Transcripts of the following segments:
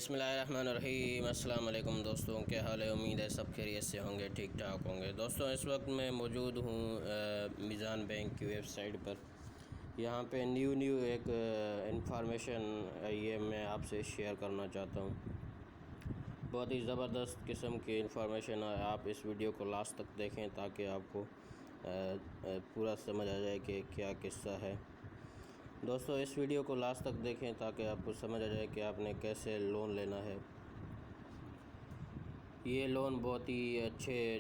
بسم اللہ الرحمن الرحیم۔ السلام علیکم دوستوں، کیا حال ہے؟ امید ہے سب خیریت سے ہوں گے، ٹھیک ٹھاک ہوں گے۔ دوستوں اس وقت میں موجود ہوں میزان بینک کی ویب سائٹ پر۔ یہاں پہ نیو ایک انفارمیشن یہ میں آپ سے شیئر کرنا چاہتا ہوں۔ بہت ہی زبردست قسم کی انفارمیشن ہے، آپ اس ویڈیو کو لاسٹ تک دیکھیں تاکہ آپ کو پورا سمجھ آ جائے کہ کیا قصہ ہے۔ دوستو اس ویڈیو کو لاسٹ تک دیکھیں تاکہ آپ کو سمجھ آ جائے کہ آپ نے کیسے لون لینا ہے۔ یہ لون بہت ہی اچھے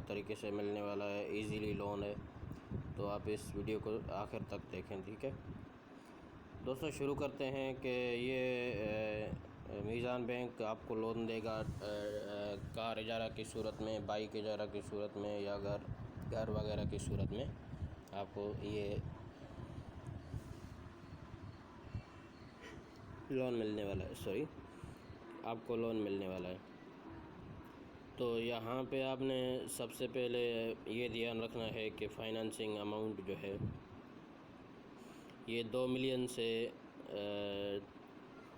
طریقے سے ملنے والا ہے، ایزیلی لون ہے، تو آپ اس ویڈیو کو آخر تک دیکھیں، ٹھیک ہے دوستو۔ شروع کرتے ہیں کہ یہ میزان بینک آپ کو لون دے گا کار اجارہ کی صورت میں، بائک اجارہ کی صورت میں، یا گھر وغیرہ کی صورت میں آپ کو یہ لون ملنے والا ہے، آپ کو لون ملنے والا ہے۔ تو یہاں پہ آپ نے سب سے پہلے یہ دھیان رکھنا ہے کہ فائنانسنگ اماؤنٹ جو ہے یہ 2 ملین سے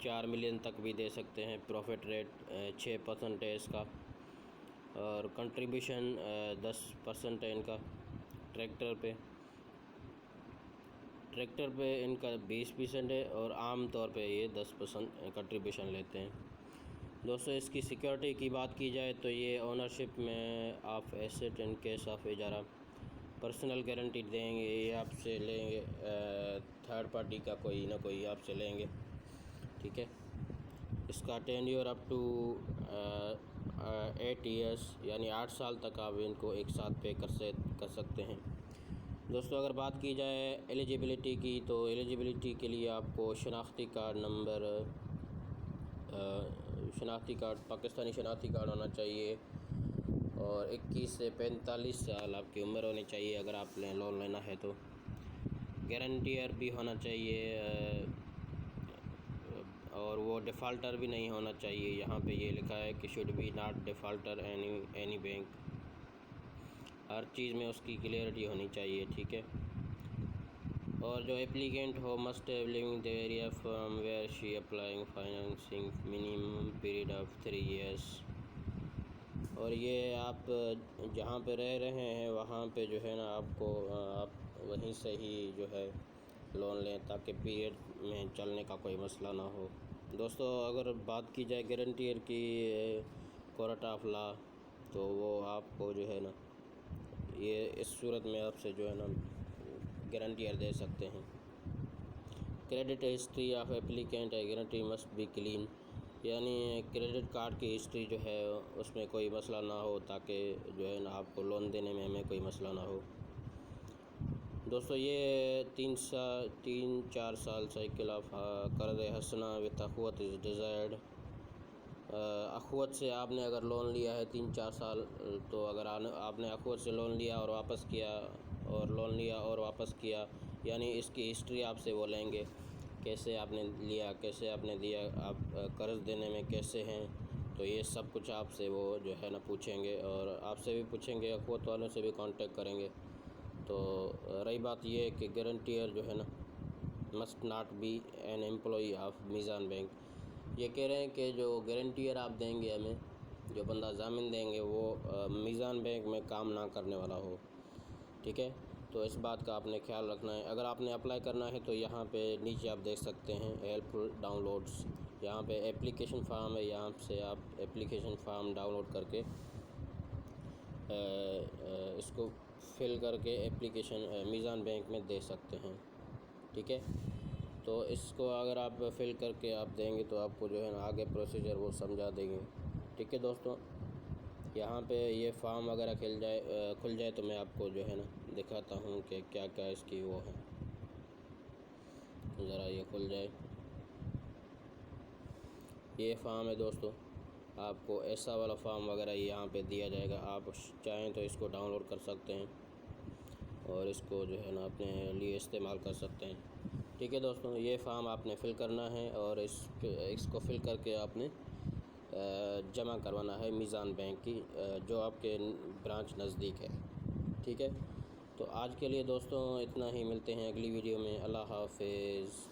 4 ملین تک بھی دے سکتے ہیں۔ پروفٹ ریٹ 6% ہے اس کا، اور کنٹریبیوشن 10% ہے ان کا۔ ٹریکٹر پہ ان کا 20% ہے، اور عام طور پہ یہ 10% کنٹریبیوشن لیتے ہیں۔ دوستو اس کی سیکیورٹی کی بات کی جائے تو یہ اونرشپ میں of asset in case of اجارہ، پرسنل گارنٹی دیں گے، یہ آپ سے لیں گے، تھرڈ پارٹی کا کوئی نہ کوئی آپ سے لیں گے، ٹھیک ہے۔ اس کا ٹینیور اپ ٹو 8 ایئرس، یعنی 8 سال تک آپ ان کو ایک ساتھ پے کر سکتے ہیں۔ دوستو اگر بات کی جائے ایلیجیبلٹی کی، تو ایلیجیبلٹی کے لیے آپ کو شناختی کارڈ نمبر، پاکستانی شناختی کارڈ ہونا چاہیے، اور 21 سے 45 سال آپ کی عمر ہونی چاہیے اگر آپ نے لون لینا ہے تو۔ گارنٹیئر بھی ہونا چاہیے، اور وہ ڈیفالٹر بھی نہیں ہونا چاہیے۔ یہاں پہ یہ لکھا ہے کہ should be not defaulter any bank, ہر چیز میں اس کی کلیئرٹی ہونی چاہیے، ٹھیک ہے۔ اور جو applicant who must have leaving the area from where she applying financing minimum period of 3 years, اور یہ آپ جہاں پہ رہ رہے ہیں وہاں پہ جو ہے نا آپ وہیں سے ہی جو ہے لون لیں تاکہ پیریڈ میں چلنے کا کوئی مسئلہ نہ ہو۔ دوستو اگر بات کی جائے گارنٹیئر کی کورٹ آف لا، تو وہ آپ کو جو ہے نا یہ اس صورت میں آپ سے جو ہے نا گارنٹیئر دے سکتے ہیں۔ Credit history of applicant guarantee must be clean, یعنی کریڈٹ کارڈ کی ہسٹری جو ہے اس میں کوئی مسئلہ نہ ہو تاکہ جو ہے نا آپ کو لون دینے میں ہمیں کوئی مسئلہ نہ ہو۔ دوستو یہ 3-4 سال سائیکل آف قرض حسنہ وتھ اخوت از ڈیزائرڈ۔ اخوت سے آپ نے اگر لون لیا ہے 3-4 سال، تو اگر آپ نے اخوت سے لون لیا اور واپس کیا، اور لون لیا اور واپس کیا، یعنی اس کی ہسٹری آپ سے وہ لیں گے، کیسے آپ نے لیا، کیسے آپ نے دیا، آپ قرض دینے میں کیسے ہیں، تو یہ سب کچھ آپ سے وہ جو ہے نا پوچھیں گے، اور آپ سے بھی پوچھیں گے، اخوت والوں سے بھی کانٹیکٹ کریں گے۔ تو رہی بات یہ کہ گارنٹیئر جو ہے نا must not be an employee of Meezan bank. یہ کہہ رہے ہیں کہ جو گارنٹیئر آپ دیں گے ہمیں، جو بندہ ضامن دیں گے، وہ میزان بینک میں کام نہ کرنے والا ہو، ٹھیک ہے۔ تو اس بات کا آپ نے خیال رکھنا ہے۔ اگر آپ نے اپلائی کرنا ہے تو یہاں پہ نیچے آپ دیکھ سکتے ہیں ہیلپ ڈاؤن لوڈس، یہاں پہ اپلیکیشن فارم ہے، یہاں سے آپ اپلیکیشن فارم ڈاؤن لوڈ کر کے اس کو فل کر کے اپلیکیشن میزان بینک میں دے سکتے ہیں، ٹھیک ہے۔ تو اس کو اگر آپ فل کر کے آپ دیں گے تو آپ کو جو ہے نا آگے پروسیجر وہ سمجھا دیں گے، ٹھیک ہے دوستوں۔ یہاں پہ یہ فارم وغیرہ کھل جائے تو میں آپ کو جو ہے نا دکھاتا ہوں کہ کیا کیا اس کی وہ ہے۔ ذرا یہ کھل جائے، یہ فارم ہے دوستو۔ آپ کو ایسا والا فارم وغیرہ یہاں پہ دیا جائے گا، آپ چاہیں تو اس کو ڈاؤن لوڈ کر سکتے ہیں اور اس کو جو ہے نا اپنے لیے استعمال کر سکتے ہیں، ٹھیک ہے دوستوں۔ یہ فارم آپ نے فل کرنا ہے، اور اس کو فل کر کے آپ نے جمع کروانا ہے میزان بینک کی جو آپ کے برانچ نزدیک ہے، ٹھیک ہے۔ تو آج کے لیے دوستوں اتنا ہی، ملتے ہیں اگلی ویڈیو میں۔ اللہ حافظ۔